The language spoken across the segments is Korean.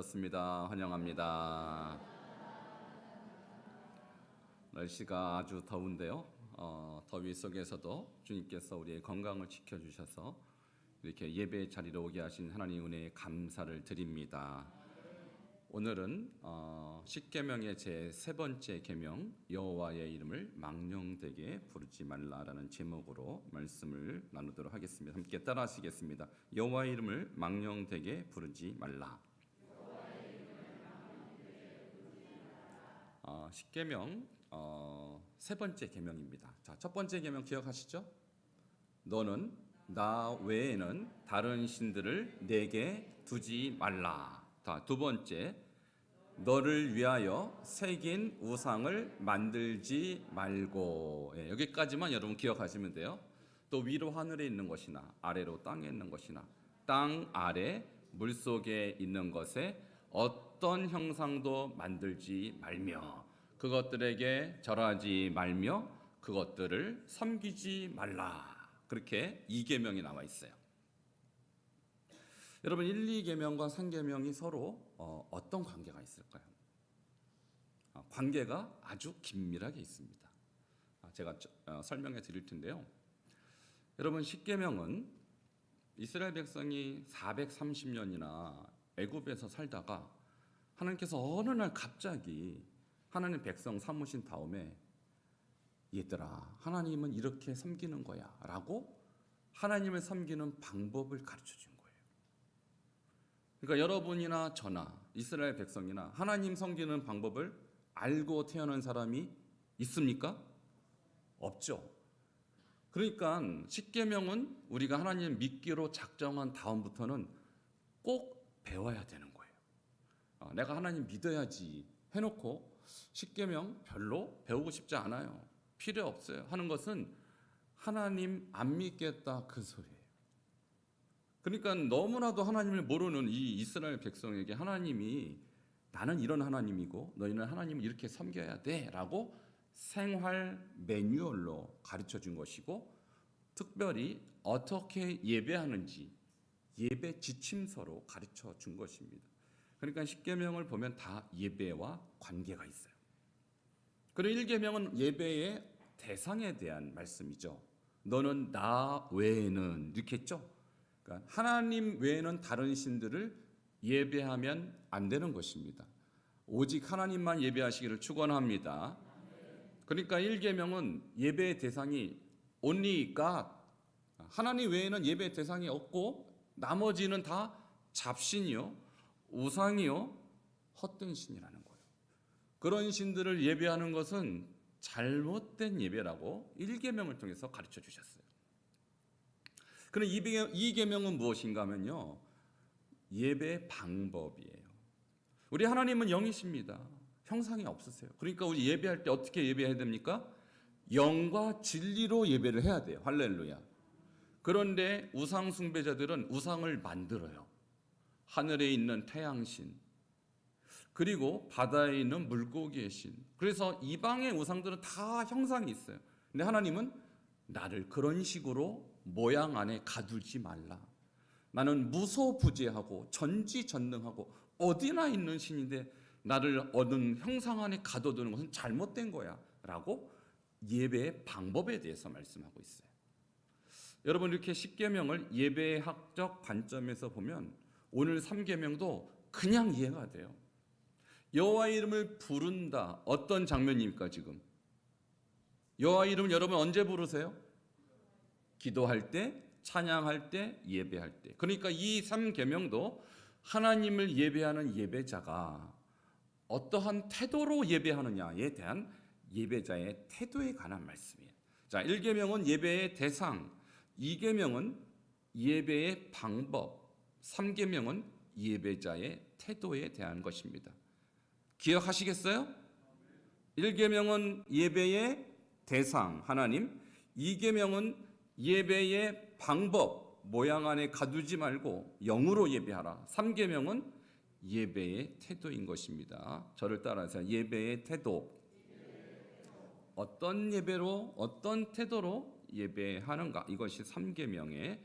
오셨습니다. 환영합니다. 날씨가 아주 더운데요. 더위 속에서도 주님께서 우리의 건강을 지켜주셔서 이렇게 예배 자리로 오게 하신 하나님 은혜에 감사를 드립니다. 오늘은 십계명의 제 세 번째 계명 여호와의 이름을 망령되게 부르지 말라라는 제목으로 말씀을 나누도록 하겠습니다. 함께 따라하시겠습니다. 여호와의 이름을 망령되게 부르지 말라. 십계명 세 번째 계명입니다. 자, 첫 번째 계명 기억하시죠? 너는 나 외에는 다른 신들을 내게 두지 말라. 자, 두 번째, 너를 위하여 새긴 우상을 만들지 말고. 여기까지만 여러분 기억하시면 돼요. 또 위로 하늘에 있는 것이나 아래로 땅에 있는 것이나 땅 아래 물속에 있는 것에 어떤 형상도 만들지 말며 그것들에게 절하지 말며 그것들을 섬기지 말라. 그렇게 2계명이 나와 있어요. 여러분 1, 2계명과 3계명이 서로 어떤 관계가 있을까요? 관계가 아주 긴밀하게 있습니다. 제가 설명해 드릴 텐데요. 여러분 10계명은 이스라엘 백성이 430년이나 애굽에서 살다가 하나님께서 어느 날 갑자기 하나님 백성 삼으신 다음에 얘들아 하나님은 이렇게 섬기는 거야 라고 하나님을 섬기는 방법을 가르쳐 준 거예요. 그러니까 여러분이나 저나 이스라엘 백성이나 하나님 섬기는 방법을 알고 태어난 사람이 있습니까? 없죠. 그러니까 십계명은 우리가 하나님을 믿기로 작정한 다음부터는 꼭 배워야 되는 거예요. 내가 하나님 믿어야지 해놓고 십계명 별로 배우고 싶지 않아요. 필요 없어요. 하는 것은 하나님 안 믿겠다 그 소리예요. 그러니까 너무나도 하나님을 모르는 이 이스라엘 백성에게 하나님이 나는 이런 하나님이고 너희는 하나님을 이렇게 섬겨야 돼 라고 생활 매뉴얼로 가르쳐 준 것이고 특별히 어떻게 예배하는지 예배 지침서로 가르쳐 준 것입니다. 그러니까 십계명을 보면 다 예배와 관계가 있어요. 그리고 1계명은 예배의 대상에 대한 말씀이죠. 너는 나 외에는 이렇게 했죠. 그러니까 하나님 외에는 다른 신들을 예배하면 안 되는 것입니다. 오직 하나님만 예배하시기를 축원합니다. 그러니까 1계명은 예배의 대상이 only God, 하나님 외에는 예배의 대상이 없고 나머지는 다 잡신이요, 우상이요, 헛된 신이라는 거예요. 그런 신들을 예배하는 것은 잘못된 예배라고 1계명을 통해서 가르쳐 주셨어요. 그럼 2계명은 무엇인가 하면요, 예배 방법이에요. 우리 하나님은 영이십니다. 형상이 없으세요. 그러니까 우리 예배할 때 어떻게 예배해야 됩니까? 영과 진리로 예배를 해야 돼요. 할렐루야. 그런데 우상 숭배자들은 우상을 만들어요. 하늘에 있는 태양신, 그리고 바다에 있는 물고기의 신. 그래서 이방의 우상들은 다 형상이 있어요. 근데 하나님은 나를 그런 식으로 모양 안에 가두지 말라. 나는 무소부재하고 전지전능하고 어디나 있는 신인데 나를 어느 형상 안에 가둬두는 것은 잘못된 거야 라고 예배의 방법에 대해서 말씀하고 있어요. 여러분 이렇게 십계명을 예배학적 관점에서 보면 오늘 3계명도 그냥 이해가 돼요. 여호와의 이름을 부른다. 어떤 장면입니까 지금? 여호와의 이름을 여러분 언제 부르세요? 기도할 때, 찬양할 때, 예배할 때. 그러니까 이 3계명도 하나님을 예배하는 예배자가 어떠한 태도로 예배하느냐에 대한 예배자의 태도에 관한 말씀이에요. 자, 1계명은 예배의 대상, 2계명은 예배의 방법, 3계명은 예배자의 태도에 대한 것입니다. 기억하시겠어요? 1계명은 예배의 대상, 하나님, 2계명은 예배의 방법, 모양 안에 가두지 말고 영으로 예배하라. 3계명은 예배의 태도인 것입니다. 저를 따라하세요. 예배의 태도. 어떤 예배로, 어떤 태도로 예배하는가? 이것이 3계명의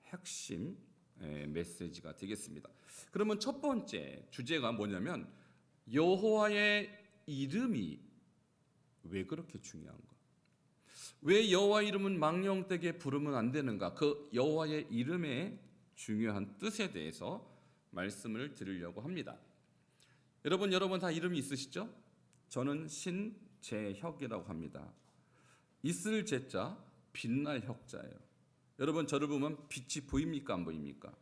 핵심 메시지가 되겠습니다. 그러면 첫 번째 주제가 뭐냐면 여호와의 이름이 왜 그렇게 중요한가? 왜 여호와 이름은 망령되게 부르면 안 되는가? 그 여호와의 이름의 중요한 뜻에 대해서 말씀을 드리려고 합니다. 여러분 다 이름이 있으시죠? 저는 신재혁이라고 합니다. 있을 재자 빛날 혁자예요. 여러분 저를 보면 빛이 보입니까 안 보입니까?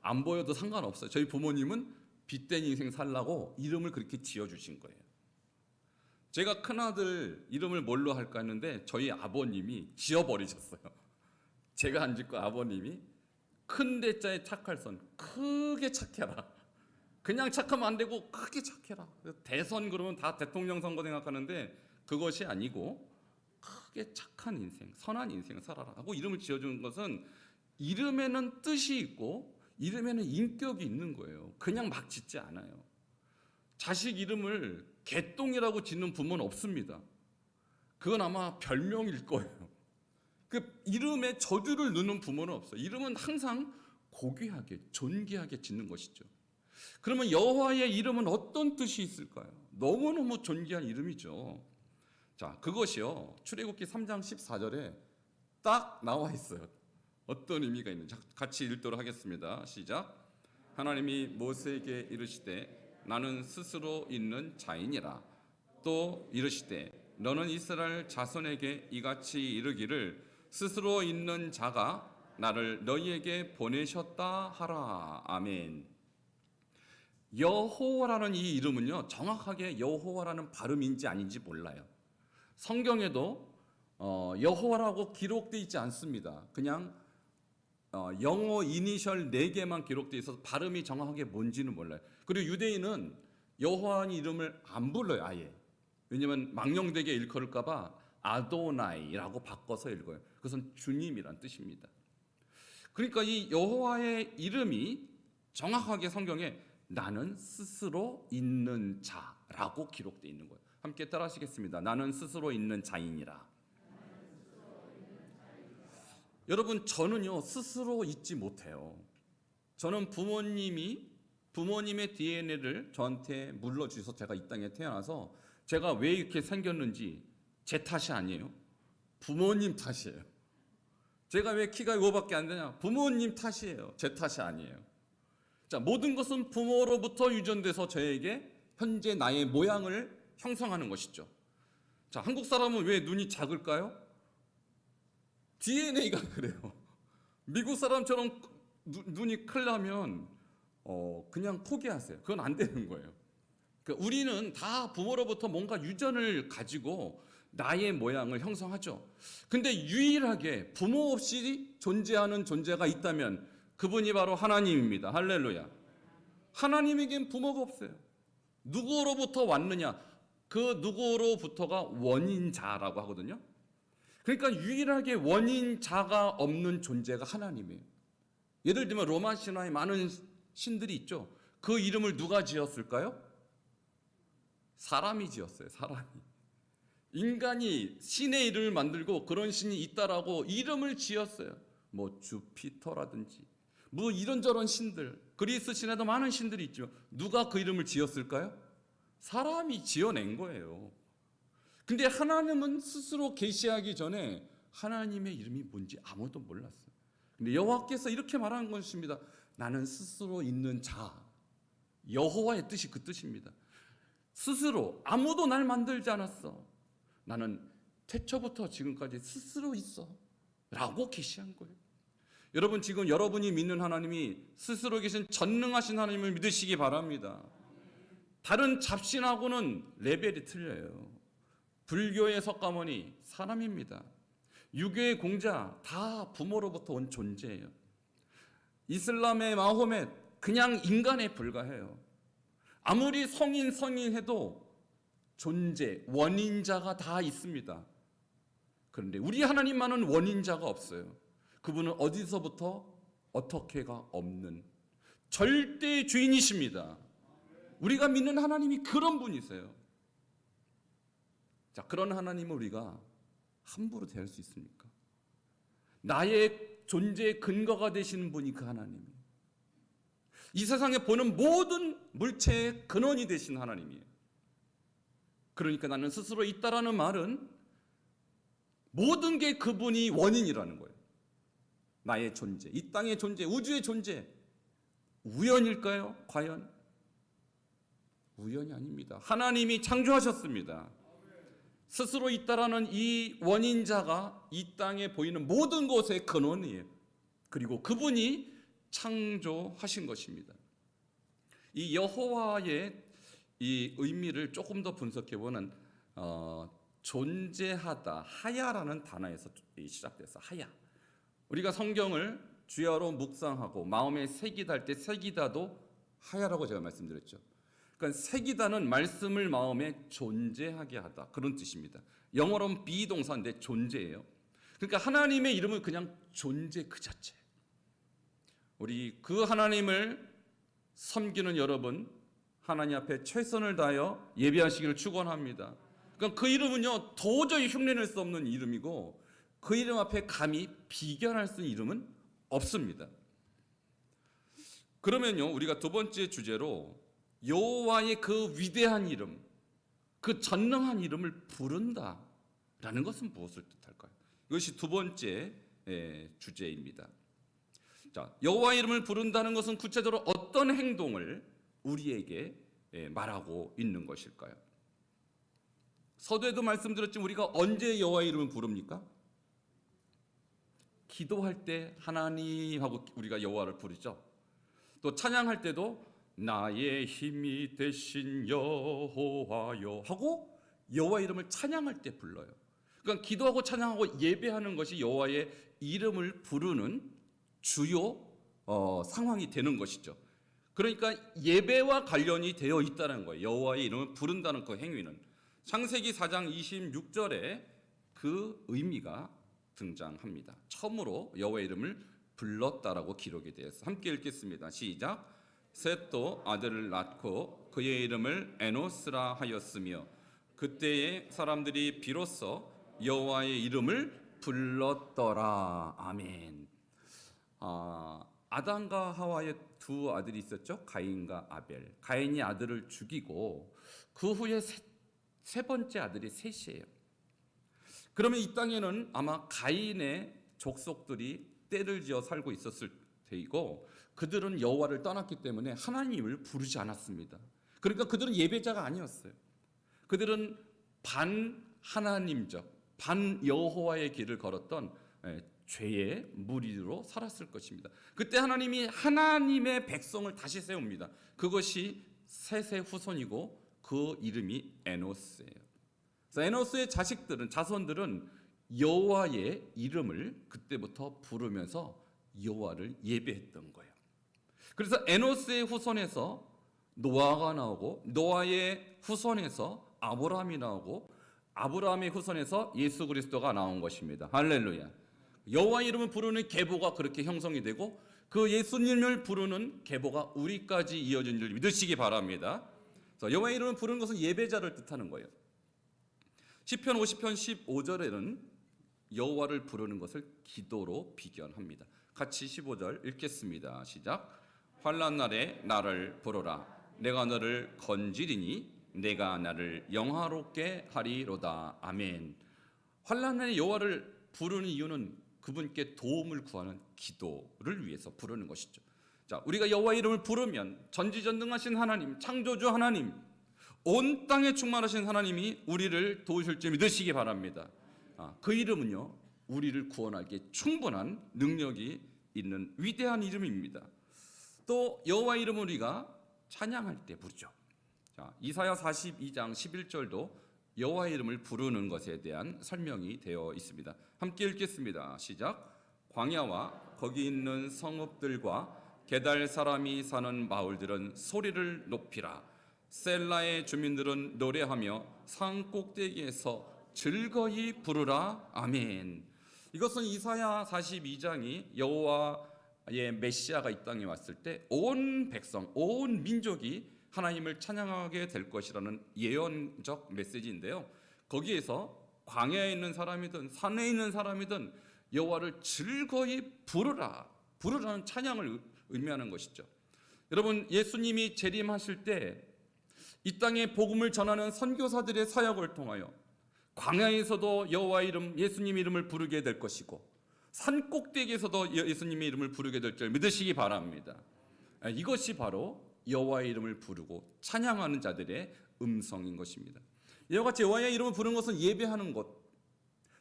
안 보여도 상관없어요. 저희 부모님은 빛된 인생 살라고 이름을 그렇게 지어주신 거예요. 제가 큰아들 이름을 뭘로 할까 했는데 저희 아버님이 지어버리셨어요. 제가 안 짓고 아버님이 큰 대자에 착할 선 크게 착해라. 그냥 착하면 안 되고 크게 착해라. 대선 그러면 다 대통령 선거 생각하는데 그것이 아니고 크게 착한 인생, 선한 인생을 살아라 하고 이름을 지어준 것은 이름에는 뜻이 있고 이름에는 인격이 있는 거예요. 그냥 막 짓지 않아요. 자식 이름을 개똥이라고 짓는 부모는 없습니다. 그건 아마 별명일 거예요. 그 이름에 저주를 넣는 부모는 없어요. 이름은 항상 고귀하게, 존귀하게 짓는 것이죠. 그러면 여호와의 이름은 어떤 뜻이 있을까요? 너무너무 존귀한 이름이죠. 자, 그것이요. 출애굽기 3장 14절에 딱 나와 있어요. 어떤 의미가 있는지 같이 읽도록 하겠습니다. 시작. 하나님이 모세에게 이르시되 나는 스스로 있는 자이니라. 또 이르시되 너는 이스라엘 자손에게 이같이 이르기를 스스로 있는 자가 나를 너희에게 보내셨다 하라. 아멘. 여호와라는 이 이름은요, 정확하게 여호와라는 발음인지 아닌지 몰라요. 성경에도 여호와라고 기록되어 있지 않습니다. 그냥 영어 이니셜 4개만 기록되어 있어서 발음이 정확하게 뭔지는 몰라요. 그리고 유대인은 여호와의 이름을 안 불러요, 아예. 왜냐하면 망령되게 일컬을까 봐 아도나이라고 바꿔서 읽어요. 그것은 주님이란 뜻입니다. 그러니까 이 여호와의 이름이 정확하게 성경에 나는 스스로 있는 자라고 기록되어 있는 거예요. 함께 따라하시겠습니다. 나는 스스로 있는 자이니라. 여러분 저는요 스스로 있지 못해요. 저는 부모님의 DNA를 저한테 물려주셔서 제가 이 땅에 태어나서 제가 왜 이렇게 생겼는지 제 탓이 아니에요. 부모님 탓이에요. 제가 왜 키가 이거밖에 안 되냐? 부모님 탓이에요. 제 탓이 아니에요. 자, 모든 것은 부모로부터 유전돼서 저에게 현재 나의 모양을 형성하는 것이죠. 자, 한국 사람은 왜 눈이 작을까요? DNA가 그래요. 미국 사람처럼 눈이 크려면 그냥 포기하세요. 그건 안 되는 거예요. 그러니까 우리는 다 부모로부터 뭔가 유전을 가지고 나의 모양을 형성하죠. 근데 유일하게 부모 없이 존재하는 존재가 있다면 그분이 바로 하나님입니다. 할렐루야. 하나님에겐 부모가 없어요. 누구로부터 왔느냐? 그 누구로부터가 원인자라고 하거든요. 그러니까 유일하게 원인자가 없는 존재가 하나님이에요. 예를 들면 로마 신화에 많은 신들이 있죠. 그 이름을 누가 지었을까요? 사람이 지었어요. 사람이. 인간이 신의 이름을 만들고 그런 신이 있다라고 이름을 지었어요. 뭐 주피터라든지 뭐 이런저런 신들, 그리스 신에도 많은 신들이 있죠. 누가 그 이름을 지었을까요? 사람이 지어낸 거예요. 근데 하나님은 스스로 계시하기 전에 하나님의 이름이 뭔지 아무도 몰랐어요. 근데 여호와께서 이렇게 말하는 것입니다. 나는 스스로 있는 자. 여호와의 뜻이 그 뜻입니다. 스스로 아무도 날 만들지 않았어. 나는 태초부터 지금까지 스스로 있어 라고 계시한 거예요. 여러분 지금 여러분이 믿는 하나님이 스스로 계신 전능하신 하나님을 믿으시기 바랍니다. 다른 잡신하고는 레벨이 틀려요. 불교의 석가모니 사람입니다. 유교의 공자 다 부모로부터 온 존재예요. 이슬람의 마호멧 그냥 인간에 불과해요. 아무리 성인해도 존재, 원인자가 다 있습니다. 그런데 우리 하나님만은 원인자가 없어요. 그분은 어디서부터 어떻게가 없는 절대 주인이십니다. 우리가 믿는 하나님이 그런 분이세요. 자, 그런 하나님을 우리가 함부로 대할 수 있습니까? 나의 존재의 근거가 되시는 분이 그 하나님이에요. 이 세상에 보는 모든 물체의 근원이 되신 하나님이에요. 그러니까 나는 스스로 있다라는 말은 모든 게 그분이 원인이라는 거예요. 나의 존재, 이 땅의 존재, 우주의 존재 우연일까요? 과연? 우연이 아닙니다. 하나님이 창조하셨습니다. 스스로 있다라는 이 원인자가 이 땅에 보이는 모든 것의 근원이에요. 그리고 그분이 창조하신 것입니다. 이 여호와의 이 의미를 조금 더 분석해보는 존재하다, 하야라는 단어에서 시작돼서 하야. 우리가 성경을 주야로 묵상하고 마음에 새기다 할 때 새기다도 하야라고 제가 말씀드렸죠. 그러니까 새기다는 말씀을 마음에 존재하게 하다 그런 뜻입니다. 영어로는 비동사인데 존재예요. 그러니까 하나님의 이름은 그냥 존재 그 자체. 우리 그 하나님을 섬기는 여러분, 하나님 앞에 최선을 다하여 예배하시기를 축원합니다. 그러니까 그 이름은요 도저히 흉내낼 수 없는 이름이고 그 이름 앞에 감히 비견할 수 있는 이름은 없습니다. 그러면요 우리가 두 번째 주제로 여호와의 그 위대한 이름, 그 전능한 이름을 부른다라는 것은 무엇을 뜻할까요? 이것이 두 번째 주제입니다. 자, 여호와의 이름을 부른다는 것은 구체적으로 어떤 행동을 우리에게 말하고 있는 것일까요? 서두에도 말씀드렸지만 우리가 언제 여호와의 이름을 부릅니까? 기도할 때 하나님하고 우리가 여호와를 부르죠. 또 찬양할 때도 나의 힘이 되신 여호와여 하고 여호와 이름을 찬양할 때 불러요. 그러니까 기도하고 찬양하고 예배하는 것이 여호와의 이름을 부르는 주요 상황이 되는 것이죠. 그러니까 예배와 관련이 되어 있다는 거예요. 여호와의 이름을 부른다는 그 행위는 창세기 4장 26절에 그 의미가 등장합니다. 처음으로 여호와의 이름을 불렀다라고 기록이 되어서 함께 읽겠습니다. 시작. 셋도 아들을 낳고 그의 이름을 에노스라 하였으며 그때의 사람들이 비로소 여호와의 이름을 불렀더라. 아멘. 아담과 하와의 두 아들이 있었죠. 가인과 아벨. 가인이 아들을 죽이고 그 후에 세 번째 아들이 셋이에요. 그러면 이 땅에는 아마 가인의 족속들이 때를 지어 살고 있었을 테이고 그들은 여호와를 떠났기 때문에 하나님을 부르지 않았습니다. 그러니까 그들은 예배자가 아니었어요. 그들은 반하나님적, 반여호와의 길을 걸었던 죄의 무리로 살았을 것입니다. 그때 하나님이 하나님의 백성을 다시 세웁니다. 그것이 셋의 후손이고 그 이름이 에노스예요. 그래서 에노스의 자손들은 여호와의 이름을 그때부터 부르면서 여호와를 예배했던 거예요. 그래서 에노스의 후손에서 노아가 나오고 노아의 후손에서 아브라함이 나오고 아브라함의 후손에서 예수 그리스도가 나온 것입니다. 할렐루야. 여호와의 이름을 부르는 계보가 그렇게 형성이 되고 그 예수님을 부르는 계보가 우리까지 이어진 줄 믿으시기 바랍니다. 여호와의 이름을 부르는 것은 예배자를 뜻하는 거예요. 시편 50편 15절에는 여호와를 부르는 것을 기도로 비견합니다. 같이 15절 읽겠습니다. 시작. 환난 날에 나를 부르라. 내가 너를 건지리니 내가 나를 영화롭게 하리로다. 아멘. 환난 날에 여호와를 부르는 이유는 그분께 도움을 구하는 기도를 위해서 부르는 것이죠. 자, 우리가 여호와의 이름을 부르면 전지전능하신 하나님, 창조주 하나님, 온 땅에 충만하신 하나님이 우리를 도우실 줄 믿으시기 바랍니다. 그 이름은요, 우리를 구원하기에 충분한 능력이 있는 위대한 이름입니다. 또 여호와의 이름을 우리가 찬양할 때 부르죠. 자, 이사야 42장 11절도 여호와의 이름을 부르는 것에 대한 설명이 되어 있습니다. 함께 읽겠습니다. 시작. 광야와 거기 있는 성읍들과 게달 사람이 사는 마을들은 소리를 높이라. 셀라의 주민들은 노래하며 산 꼭대기에서 즐거이 부르라. 아멘. 이것은 이사야 42장이 여호와의 메시아가 이 땅에 왔을 때 온 백성, 온 민족이 하나님을 찬양하게 될 것이라는 예언적 메시지인데요. 거기에서 광야에 있는 사람이든 산에 있는 사람이든 여호와를 즐거이 부르라. 부르라는 찬양을 의미하는 것이죠. 여러분, 예수님이 재림하실 때 이 땅에 복음을 전하는 선교사들의 사역을 통하여 광야에서도 여호와 이름, 예수님 이름을 부르게 될 것이고 산 꼭대기에서도 예수님의 이름을 부르게 될 줄 믿으시기 바랍니다. 이것이 바로 여호와의 이름을 부르고 찬양하는 자들의 음성인 것입니다. 이와 같이 여호와의 이름을 부르는 것은 예배하는 곳,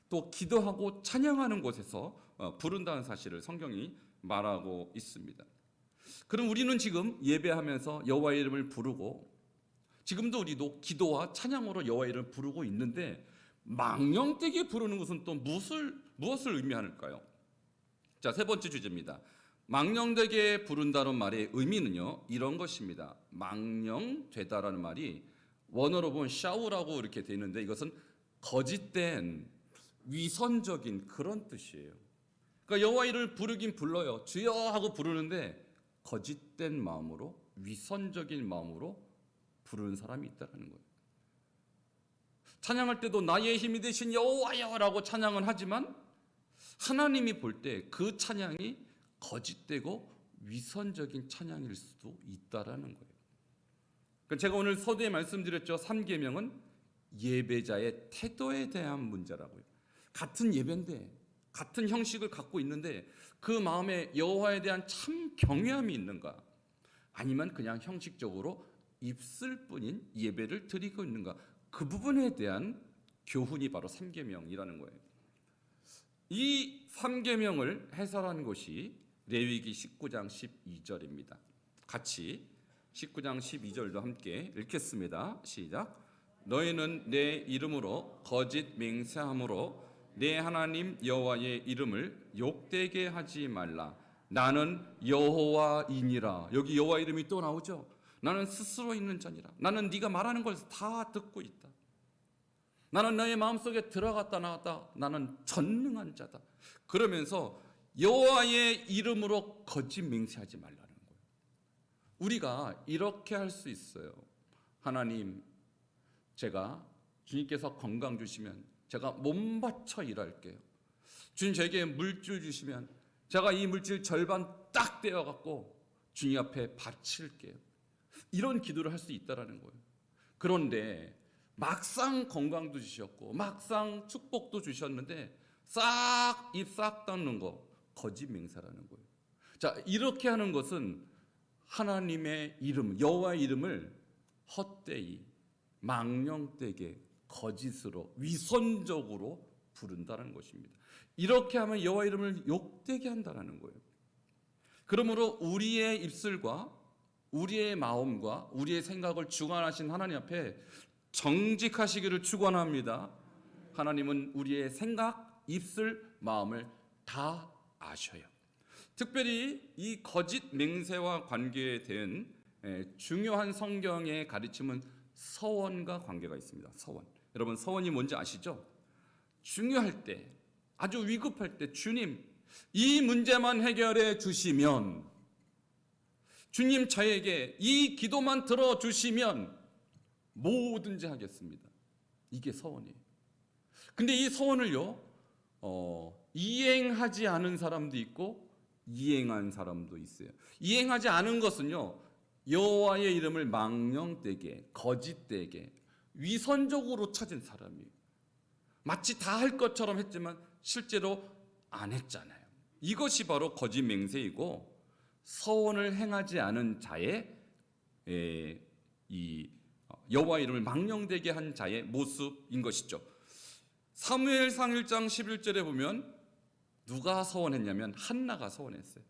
또 기도하고 찬양하는 곳에서 부른다는 사실을 성경이 말하고 있습니다. 그럼 우리는 지금 예배하면서 여호와의 이름을 부르고 지금도 우리도 기도와 찬양으로 여호와의 이름을 부르고 있는데 망령되게 부르는 것은 또 무엇을 의미하는가요? 자, 세 번째 주제입니다. 망령되게 부른다는 말의 의미는요, 이런 것입니다. 망령되다라는 말이 원어로 보면 샤우라고 이렇게 되어 있는데 이것은 거짓된 위선적인 그런 뜻이에요. 그러니까 여호와 이름을 부르긴 불러요. 주여 하고 부르는데 거짓된 마음으로, 위선적인 마음으로 부르는 사람이 있다는 거예요. 찬양할 때도 나의 힘이 되신 여호와여라고 찬양은 하지만 하나님이 볼 때 그 찬양이 거짓되고 위선적인 찬양일 수도 있다라는 거예요. 그러니까 제가 오늘 서두에 말씀드렸죠. 3계명은 예배자의 태도에 대한 문제라고요. 같은 예배인데 같은 형식을 갖고 있는데 그 마음에 여호와에 대한 참 경외함이 있는가, 아니면 그냥 형식적으로 입술뿐인 예배를 드리고 있는가, 그 부분에 대한 교훈이 바로 3계명이라는 거예요. 이 3계명을 해설한 것이 레위기 19장 12절입니다. 같이 19장 12절도 함께 읽겠습니다. 시작. 너희는 내 이름으로 거짓 맹세함으로 내 하나님 여호와의 이름을 욕되게 하지 말라. 나는 여호와이니라. 여기 여호와 이름이 또 나오죠. 나는 스스로 있는 자니라. 나는 네가 말하는 걸 다 듣고 있다. 나는 너의 마음속에 들어갔다 나왔다. 나는 전능한 자다. 그러면서 여호와의 이름으로 거짓 맹세하지 말라는 거예요. 우리가 이렇게 할 수 있어요. 하나님, 제가 주님께서 건강 주시면 제가 몸 바쳐 일할게요. 주님 제게 물질 주시면 제가 이 물질 절반 딱 떼어 갖고 주님 앞에 바칠게요. 이런 기도를 할 수 있다라는 거예요. 그런데 막상 건강도 주셨고 막상 축복도 주셨는데 입 싹 닫는 거 거짓 맹세라는 거예요. 자, 이렇게 하는 것은 하나님의 이름, 여호와의 이름을 헛되이 망령되게 거짓으로 위선적으로 부른다는 것입니다. 이렇게 하면 여호와 이름을 욕되게 한다는 거예요. 그러므로 우리의 입술과 우리의 마음과 우리의 생각을 주관하신 하나님 앞에 정직하시기를 축원합니다. 하나님은 우리의 생각, 입술, 마음을 다 아셔요. 특별히 이 거짓 맹세와 관계된 중요한 성경의 가르침은 서원과 관계가 있습니다. 서원. 여러분, 서원이 뭔지 아시죠? 중요할 때, 아주 위급할 때 주님, 이 문제만 해결해 주시면, 주님 저에게 이 기도만 들어주시면 뭐든지 하겠습니다. 이게 서원이에요. 근데 이 서원을요, 이행하지 않은 사람도 있고 이행한 사람도 있어요. 이행하지 않은 것은요, 여호와의 이름을 망령되게, 거짓되게, 위선적으로 찾은 사람이에요. 마치 다 할 것처럼 했지만 실제로 안 했잖아요. 이것이 바로 거짓 맹세이고 서원을 행하지 않은 자의 이 여호와 이름을 망령되게 한 자의 모습인 것이죠. 사무엘상 1장 11절에 보면 누가 서원했냐면 한나가 서원했어요.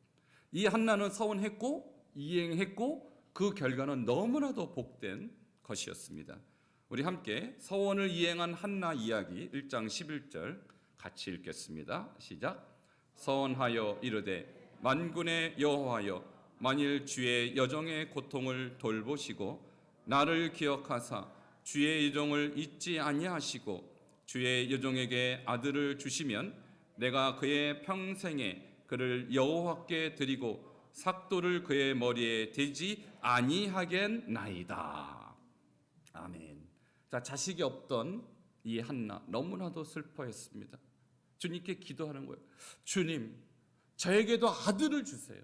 이 한나는 서원했고 이행했고 그 결과는 너무나도 복된 것이었습니다. 우리 함께 서원을 이행한 한나 이야기 1장 11절 같이 읽겠습니다. 시작. 서원하여 이르되 만군의 여호와여, 만일 주의 여종의 고통을 돌보시고 나를 기억하사 주의 여종을 잊지 아니하시고 주의 여종에게 아들을 주시면 내가 그의 평생에 그를 여호와께 드리고 삭도를 그의 머리에 대지 아니하겠나이다. 아멘. 자, 자식이 없던 이 한나 너무나도 슬퍼했습니다. 주님께 기도하는 거예요. 주님, 저에게도 아들을 주세요.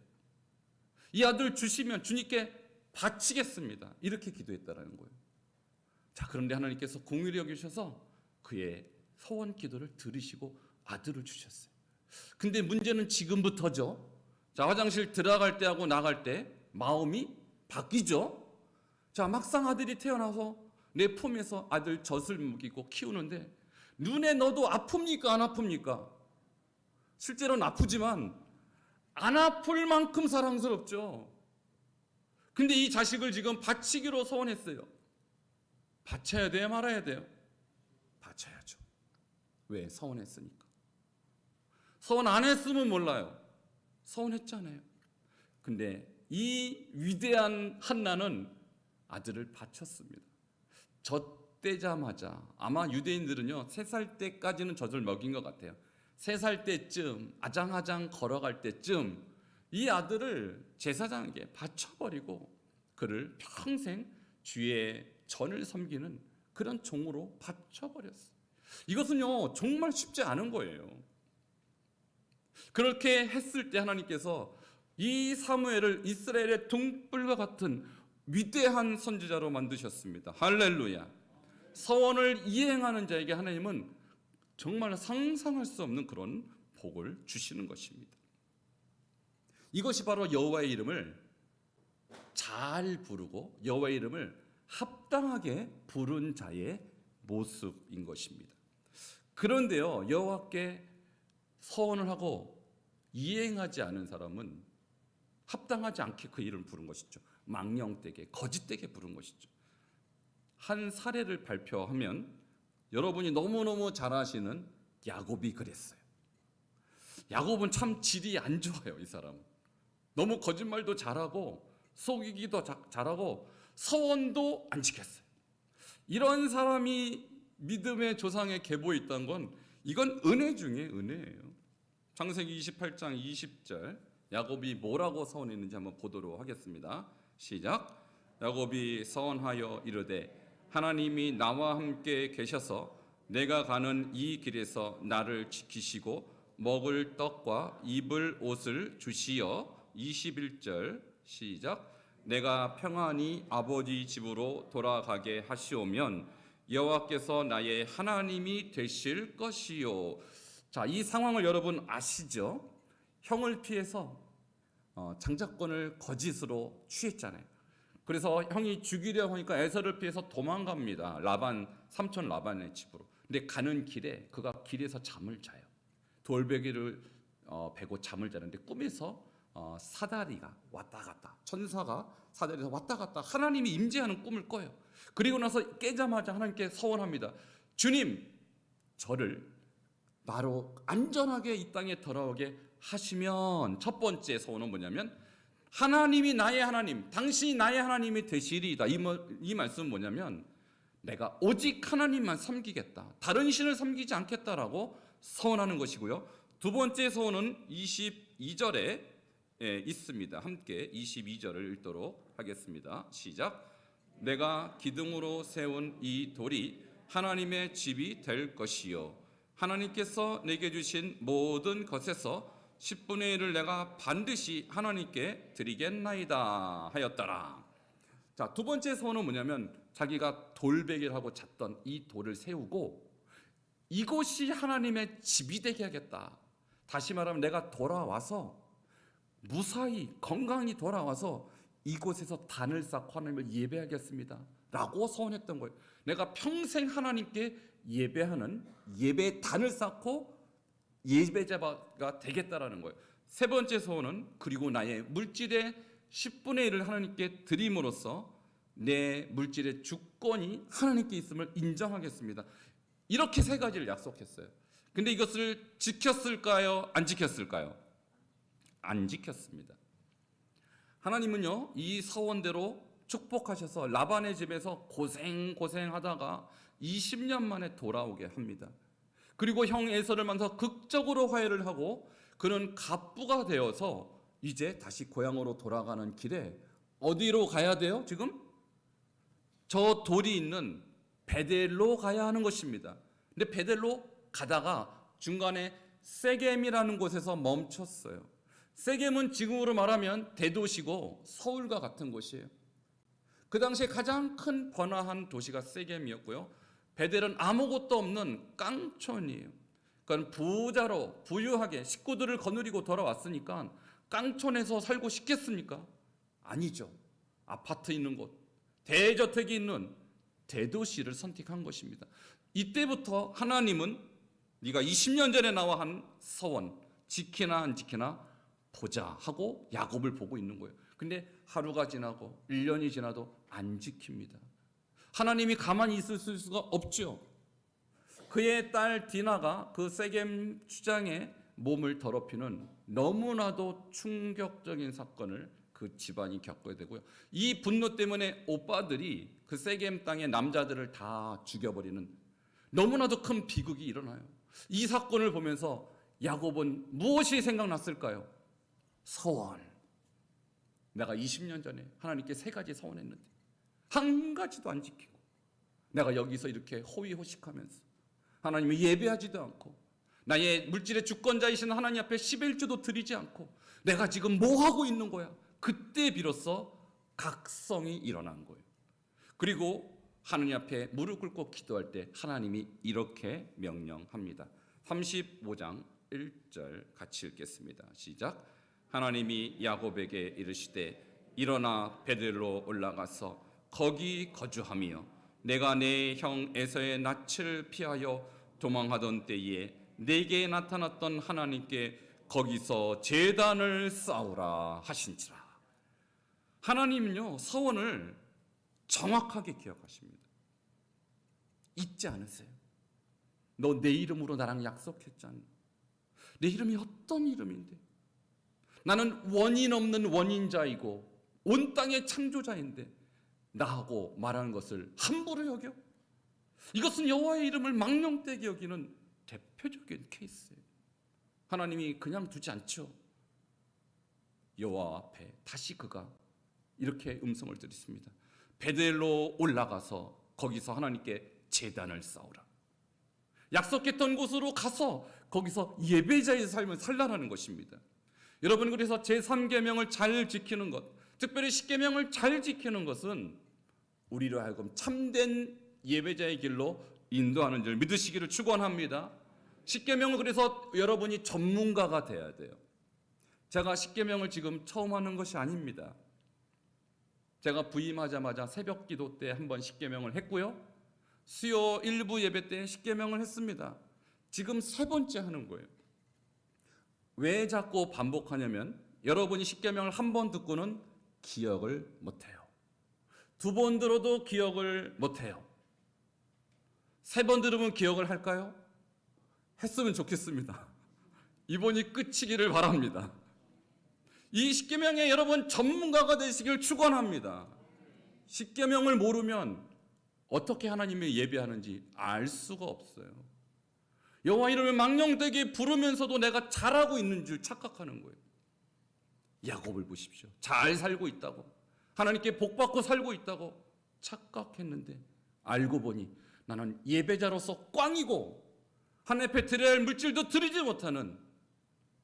이 아들 주시면 주님께 바치겠습니다. 이렇게 기도했다라는 거예요. 자, 그런데 하나님께서 공의를 여기셔서 그의 소원 기도를 들으시고 아들을 주셨어요. 근데 문제는 지금부터죠. 자, 화장실 들어갈 때하고 나갈 때 마음이 바뀌죠. 자, 막상 아들이 태어나서 내 품에서 아들 젖을 먹이고 키우는데 눈에 넣어도 아픕니까? 안 아픕니까? 실제로는 아프지만 안 아플 만큼 사랑스럽죠. 근데 이 자식을 지금 바치기로 소원했어요. 바쳐야 돼요? 말아야 돼요? 바쳐야죠. 왜? 서운했으니까. 서운 안 했으면 몰라요. 서운했잖아요. 근데 이 위대한 한나는 아들을 바쳤습니다. 젖대자마자 아마 유대인들은요 3살 때까지는 젖을 먹인 것 같아요. 3살 때쯤 아장아장 걸어갈 때쯤 이 아들을 제사장에게 바쳐버리고 그를 평생 주의 전을 섬기는 그런 종으로 바쳐버렸어요. 이것은요 정말 쉽지 않은 거예요. 그렇게 했을 때 하나님께서 이 사무엘을 이스라엘의 등불과 같은 위대한 선지자로 만드셨습니다. 할렐루야. 서원을 이행하는 자에게 하나님은 정말 상상할 수 없는 그런 복을 주시는 것입니다. 이것이 바로 여호와의 이름을 잘 부르고 여호와의 이름을 합당하게 부른 자의 모습인 것입니다. 그런데요, 여호와께 서원을 하고 이행하지 않은 사람은 합당하지 않게 그 이름을 부른 것이죠. 망령되게, 거짓되게 부른 것이죠. 한 사례를 발표하면 여러분이 너무너무 잘 아시는 야곱이 그랬어요. 야곱은 참 질이 안 좋아요. 이 사람은 너무 거짓말도 잘하고 속이기도 잘하고 서원도 안 지켰어요. 이런 사람이 믿음의 조상의 계보에 있다는 건 이건 은혜 중에 은혜예요. 창세기 28장 20절 야곱이 뭐라고 서원했는지 한번 보도록 하겠습니다. 시작. 야곱이 서원하여 이르되 하나님이 나와 함께 계셔서 내가 가는 이 길에서 나를 지키시고 먹을 떡과 입을 옷을 주시어 21절 시작. 내가 평안히 아버지 집으로 돌아가게 하시오면 여호와께서 나의 하나님이 되실 것이요. 자, 이 상황을 여러분 아시죠? 형을 피해서 장자권을 거짓으로 취했잖아요. 그래서 형이 죽이려 하니까 에서를 피해서 도망갑니다. 삼촌 라반의 집으로. 근데 가는 길에 그가 길에서 잠을 자요. 돌베개를 베고 잠을 자는데 꿈에서 사다리가 왔다 갔다, 천사가 사다리에서 왔다 갔다 하나님이 임재하는 꿈을 꿔요. 그리고 나서 깨자마자 하나님께 서원합니다. 주님, 저를 나로 안전하게 이 땅에 돌아오게 하시면 첫 번째 소원은 뭐냐면 하나님이 나의 하나님, 당신이 나의 하나님이 되시리이다. 이 말씀은 뭐냐면 내가 오직 하나님만 섬기겠다, 다른 신을 섬기지 않겠다라고 서원하는 것이고요. 두 번째 소원은 22절에 있습니다. 함께 22절을 읽도록 하겠습니다. 시작. 내가 기둥으로 세운 이 돌이 하나님의 집이 될 것이요 하나님께서 내게 주신 모든 것에서 10분의 1을 내가 반드시 하나님께 드리겠나이다 하였더라. 자, 두 번째 소원은 뭐냐면 자기가 돌베개를 하고 잤던 이 돌을 세우고 이곳이 하나님의 집이 되게 하겠다. 다시 말하면 내가 돌아와서 무사히 건강히 돌아와서 이곳에서 단을 쌓고 하나님을 예배하겠습니다 라고 서원했던 거예요. 내가 평생 하나님께 예배하는 예배의 단을 쌓고 예배자가 되겠다라는 거예요. 세 번째 소원은 그리고 나의 물질의 10분의 1을 하나님께 드림으로써 내 물질의 주권이 하나님께 있음을 인정하겠습니다. 이렇게 세 가지를 약속했어요. 근데 이것을 지켰을까요? 안 지켰을까요? 안 지켰습니다. 하나님은요 이 서원대로 축복하셔서 라반의 집에서 고생하다가 20년 만에 돌아오게 합니다. 그리고 형 에서를 만나서 극적으로 화해를 하고 그는 갑부가 되어서 이제 다시 고향으로 돌아가는 길에 어디로 가야 돼요? 지금 저 돌이 있는 베델로 가야 하는 것입니다. 근데 베델로 가다가 중간에 세겜이라는 곳에서 멈췄어요. 세겜은 지금으로 말하면 대도시고 서울과 같은 곳이에요. 그 당시에 가장 큰 번화한 도시가 세겜이었고요. 베델은 아무것도 없는 깡촌이에요. 그러니까 부자로 부유하게 식구들을 거느리고 돌아왔으니까 깡촌에서 살고 싶겠습니까? 아니죠. 아파트 있는 곳, 대저택이 있는 대도시를 선택한 것입니다. 이때부터 하나님은 네가 20년 전에 나와 한 서원 지키나 안 지키나 보자 하고 야곱을 보고 있는 거예요. 근데 하루가 지나고 1년이 지나도 안 지킵니다. 하나님이 가만히 있을 수가 없죠. 그의 딸 디나가 그 세겜 추장의 몸을 더럽히는 너무나도 충격적인 사건을 그 집안이 겪어야 되고요. 이 분노 때문에 오빠들이 그 세겜 땅의 남자들을 다 죽여버리는 너무나도 큰 비극이 일어나요. 이 사건을 보면서 야곱은 무엇이 생각났을까요? 서원. 내가 20년 전에 하나님께 3가지 서원했는데 한 가지도 안 지키고 내가 여기서 이렇게 호의호식하면서 하나님을 예배하지도 않고 나의 물질의 주권자이신 하나님 앞에 11조도 드리지 않고 내가 지금 뭐 하고 있는 거야? 그때 비로소 각성이 일어난 거예요. 그리고 하나님 앞에 무릎 꿇고 기도할 때 하나님이 이렇게 명령합니다. 35장 1절 같이 읽겠습니다. 시작. 하나님이 야곱에게 이르시되 일어나 베델로 올라가서 거기 거주하며 내가 내 형 에서의 낯을 피하여 도망하던 때에 내게 나타났던 하나님께 거기서 제단을 쌓으라 하신지라. 하나님은요 서원을 정확하게 기억하십니다. 잊지 않으세요. 너 내 이름으로 나랑 약속했잖아. 내 이름이 어떤 이름인데? 나는 원인 없는 원인자이고 온 땅의 창조자인데 나하고 말하는 것을 함부로 여겨? 이것은 여호와의 이름을 망령되게 여기는 대표적인 케이스예요. 하나님이 그냥 두지 않죠. 여호와 앞에 다시 그가 이렇게 음성을 들었습니다. 베델로 올라가서 거기서 하나님께 제단을 쌓으라. 약속했던 곳으로 가서 거기서 예배자의 삶을 살라라는 것입니다. 여러분, 그래서 제3계명을 잘 지키는 것, 특별히 10계명을 잘 지키는 것은 우리로 하여금 참된 예배자의 길로 인도하는 줄 믿으시기를 축원합니다. 10계명은 그래서 여러분이 전문가가 돼야 돼요. 제가 10계명을 지금 처음 하는 것이 아닙니다. 제가 부임하자마자 새벽 기도 때 한번 10계명을 했고요. 수요 일부 예배 때 10계명을 했습니다. 지금 3번째 하는 거예요. 왜 자꾸 반복하냐면 여러분이 10계명을 한 번 듣고는 기억을 못해요. 2번 들어도 기억을 못해요. 3번 들으면 기억을 할까요? 했으면 좋겠습니다. 이번이 끝이기를 바랍니다. 이 10계명에 여러분 전문가가 되시길 축원합니다. 10계명을 모르면 어떻게 하나님의 예배하는지 알 수가 없어요. 여호와 이름을 망령되게 부르면서도 내가 잘하고 있는 줄 착각하는 거예요. 야곱을 보십시오. 잘 살고 있다고, 하나님께 복받고 살고 있다고 착각했는데 알고 보니 나는 예배자로서 꽝이고 하나님 앞에 드려야 할 물질도 드리지 못하는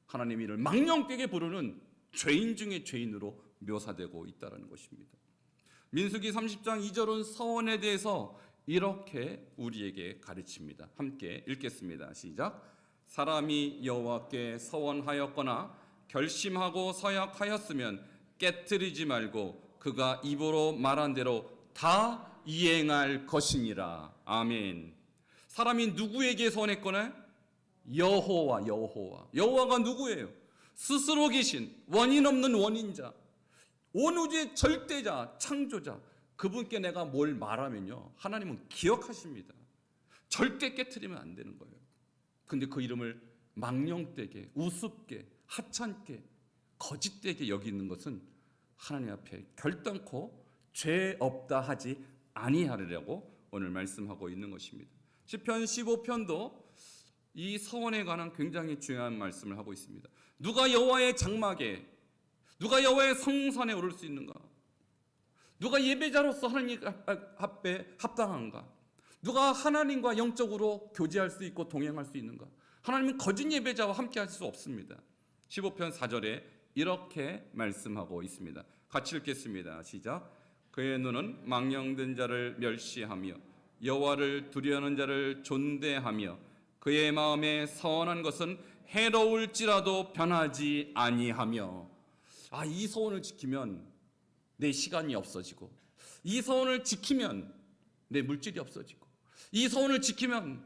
하나님 이름을 망령되게 부르는 죄인 중에 죄인으로 묘사되고 있다는 것입니다. 민수기 30장 2절은 서원에 대해서 이렇게 우리에게 가르칩니다. 함께 읽겠습니다. 시작. 사람이 여호와께 서원하였거나 결심하고 서약하였으면 깨뜨리지 말고 그가 입으로 말한 대로 다 이행할 것이니라. 아멘. 사람이 누구에게 서원했거나? 여호와가 누구예요? 스스로 계신 원인 없는 원인자, 온 우주의 절대자, 창조자, 그분께 내가 뭘 말하면요 하나님은 기억하십니다. 절대 깨트리면 안 되는 거예요. 근데 그 이름을 망령되게, 우습게, 하찮게, 거짓되게 여기는 것은 하나님 앞에 결단코 죄 없다 하지 아니하리라고 오늘 말씀하고 있는 것입니다. 시편 15편도 이 서원에 관한 굉장히 중요한 말씀을 하고 있습니다. 누가 여호와의 장막에, 누가 여호와의 성산에 오를 수 있는가? 누가 예배자로서 하나님 앞에 합당한가? 누가 하나님과 영적으로 교제할 수 있고 동행할 수 있는가? 하나님은 거짓 예배자와 함께 하실 수 없습니다. 15편 4절에 이렇게 말씀하고 있습니다. 같이 읽겠습니다. 시작. 그의 눈은 망령된 자를 멸시하며 여호와를 두려워하는 자를 존대하며 그의 마음에 선한 것은 해로울지라도 변하지 아니하며. 이 서원을 지키면 내 시간이 없어지고, 이 서원을 지키면 내 물질이 없어지고, 이 서원을 지키면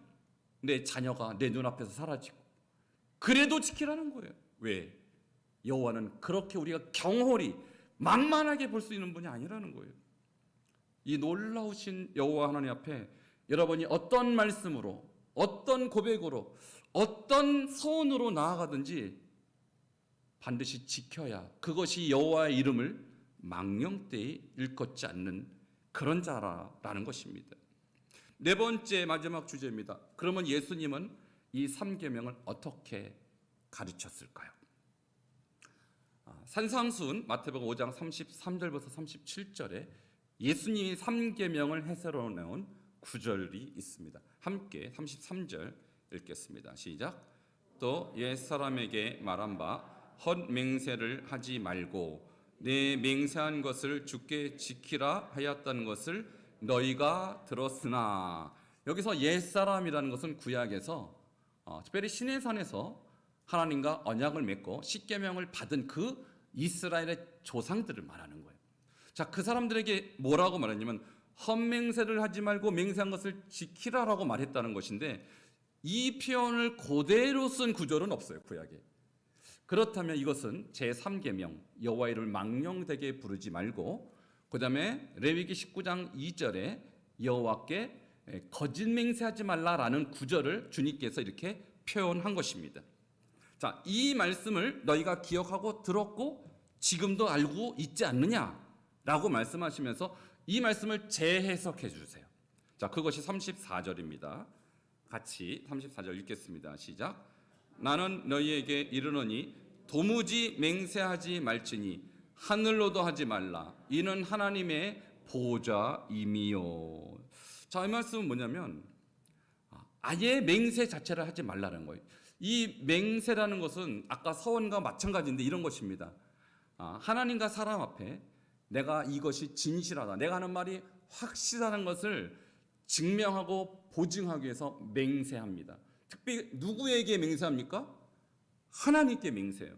내 자녀가 내 눈앞에서 사라지고, 그래도 지키라는 거예요. 왜? 여호와는 그렇게 우리가 경홀히 만만하게 볼 수 있는 분이 아니라는 거예요. 이 놀라우신 여호와 하나님 앞에 여러분이 어떤 말씀으로, 어떤 고백으로, 어떤 서원으로 나아가든지 반드시 지켜야 그것이 여호와의 이름을 망령되이 일컫지 않는 그런 자라는 것입니다. 네 번째 마지막 주제입니다. 그러면 예수님은 이 3계명을 어떻게 가르쳤을까요? 산상수훈 마태복음 5장 33절부터 37절에 예수님이 3계명을 해설해 놓은 구절이 있습니다. 함께 33절 읽겠습니다. 시작. 또 옛사람에게 말한 바 헛맹세를 하지 말고 내 맹세한 것을 주께 지키라 하였다는 것을 너희가 들었으나. 여기서 옛사람이라는 것은 구약에서 특별히 시내산에서 하나님과 언약을 맺고 십계명을 받은 그 이스라엘의 조상들을 말하는 거예요. 자, 그 사람들에게 뭐라고 말했냐면 헛맹세를 하지 말고 맹세한 것을 지키라라고 말했다는 것인데, 이 표현을 그대로 쓴 구절은 없어요, 구약에. 그렇다면 이것은 제3계명 여호와 이름을 망령되게 부르지 말고, 그 다음에 레위기 19장 2절에 여호와께 거짓 맹세하지 말라라는 구절을 주님께서 이렇게 표현한 것입니다. 자, 이 말씀을 너희가 기억하고 들었고 지금도 알고 있지 않느냐라고 말씀하시면서 이 말씀을 재해석해 주세요. 자, 그것이 34절입니다. 같이 34절 읽겠습니다. 시작. 나는 너희에게 이르노니 도무지 맹세하지 말지니 하늘로도 하지 말라. 이는 하나님의 보좌임이요. 자, 이 말씀은 뭐냐면 아예 맹세 자체를 하지 말라는 거예요. 이 맹세라는 것은 아까 서원과 마찬가지인데 이런 것입니다. 하나님과 사람 앞에 내가 이것이 진실하다, 내가 하는 말이 확실하다는 것을 증명하고 보증하기 위해서 맹세합니다. 특별히 누구에게 맹세합니까? 하나님께 맹세해요.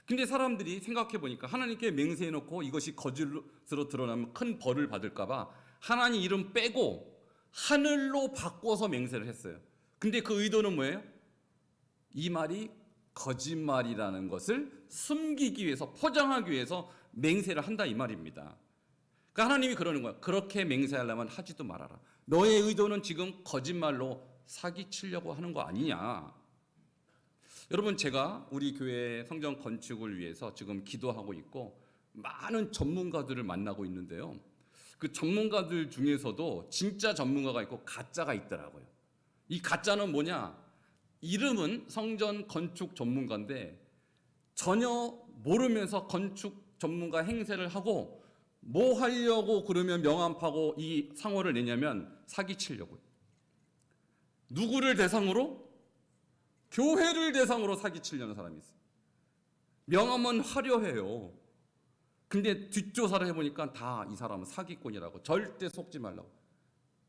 근데 사람들이 생각해 보니까 하나님께 맹세해놓고 이것이 거짓으로 드러나면 큰 벌을 받을까봐 하나님 이름 빼고 하늘로 바꿔서 맹세를 했어요. 근데 그 의도는 뭐예요? 이 말이 거짓말이라는 것을 숨기기 위해서, 포장하기 위해서 맹세를 한다 이 말입니다. 그러니까 하나님이 그러는 거예요. 그렇게 맹세하려면 하지도 말아라. 너의 의도는 지금 거짓말로 사기치려고 하는 거 아니냐. 여러분, 제가 우리 교회 성전 건축을 위해서 지금 기도하고 있고 많은 전문가들을 만나고 있는데요. 그 전문가들 중에서도 진짜 전문가가 있고 가짜가 있더라고요. 이 가짜는 뭐냐? 이름은 성전 건축 전문가인데 전혀 모르면서 건축 전문가 행세를 하고 뭐 하려고 그러면 명함 파고 이 상호를 내냐면 사기치려고요. 누구를 대상으로? 교회를 대상으로 사기치려는 사람이 있어요. 명함은 화려해요. 근데 뒷조사를 해보니까 다 이 사람은 사기꾼이라고, 절대 속지 말라고.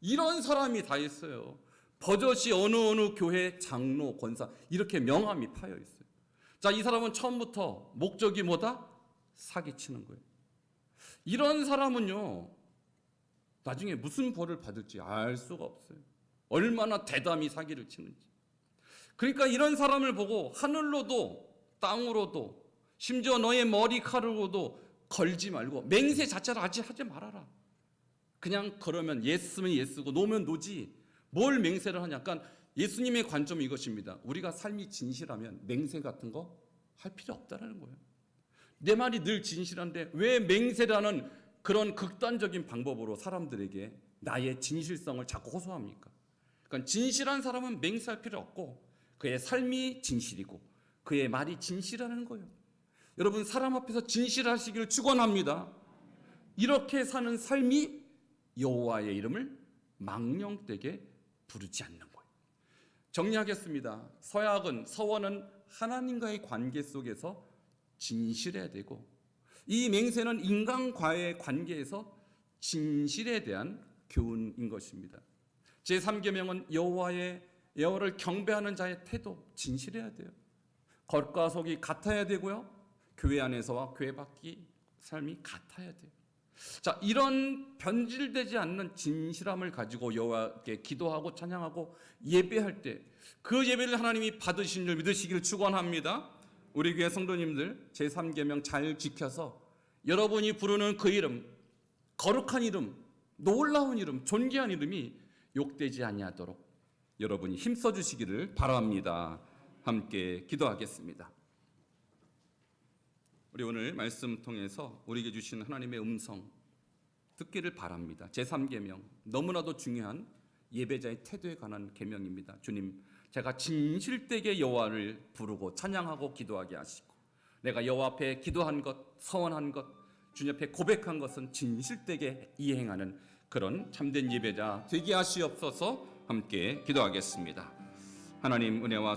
이런 사람이 다 있어요. 버젓이 어느 교회 장로, 권사 이렇게 명함이 파여 있어요. 자, 이 사람은 처음부터 목적이 뭐다? 사기치는 거예요. 이런 사람은요, 나중에 무슨 벌을 받을지 알 수가 없어요. 얼마나 대담히 사기를 치는지. 그러니까 이런 사람을 보고 하늘로도 땅으로도 심지어 너의 머리카락으로도 걸지 말고 맹세 자체를 하지 말아라. 그냥 그러면 예스면 예스고 노면 노지. 뭘 맹세를 하냐? 약간 예수님의 관점이 이것입니다. 우리가 삶이 진실하면 맹세 같은 거 할 필요 없다라는 거예요. 내 말이 늘 진실한데 왜 맹세라는 그런 극단적인 방법으로 사람들에게 나의 진실성을 자꾸 호소합니까? 그러니까 진실한 사람은 맹세할 필요 없고 그의 삶이 진실이고 그의 말이 진실하는 거예요. 여러분, 사람 앞에서 진실하시기를 축원합니다. 이렇게 사는 삶이 여호와의 이름을 망령되게 부르지 않는 거예요. 정리하겠습니다. 서원은 하나님과의 관계 속에서 진실해야 되고, 이 맹세는 인간과의 관계에서 진실에 대한 교훈인 것입니다. 제3계명은 여호와를 경배하는 자의 태도, 진실해야 돼요. 겉과 속이 같아야 되고요. 교회 안에서와 교회 밖의 삶이 같아야 돼요. 자, 이런 변질되지 않는 진실함을 가지고 여호와께 기도하고 찬양하고 예배할 때 그 예배를 하나님이 받으신 줄 믿으시기를 축원합니다. 우리 교회 성도님들 제3계명 잘 지켜서 여러분이 부르는 그 이름, 거룩한 이름, 놀라운 이름, 존귀한 이름이 욕되지 아니하도록 여러분이 힘써 주시기를 바랍니다. 함께 기도하겠습니다. 우리 오늘 말씀 통해서 우리에게 주신 하나님의 음성 듣기를 바랍니다. 제3계명 너무나도 중요한 예배자의 태도에 관한 계명입니다. 주님, 제가 진실되게 여호와를 부르고 찬양하고 기도하게 하시고, 내가 여호와 앞에 기도한 것, 서원한 것, 주님 앞에 고백한 것은 진실되게 이행하는 그런 참된 예배자 되게 하시옵소서. 함께 기도하겠습니다. 하나님, 은혜와